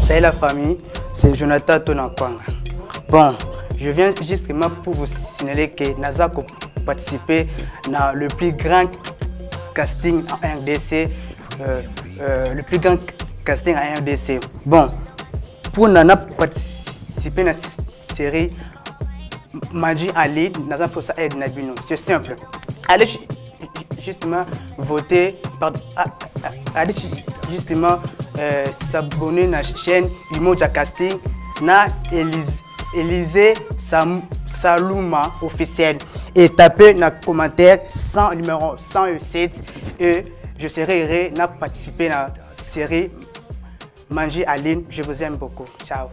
Salut la famille, c'est Jonathan Tonakwanga. Bon, je viens justement pour vous signaler que Naza a participé dans le plus grand casting en RDC. Le plus grand casting en RDC. Bon, pour Nana participer dans cette série, Maji Ali, Naza pour ça aide Nabino. C'est simple. Allez justement voter, allez justement s'abonner à la chaîne Umoja Casting na Élisée Salouma officiel et taper dans le commentaire numéro 107 et je serai heureux de participer à la série Maji Ali. Je vous aime beaucoup. Ciao.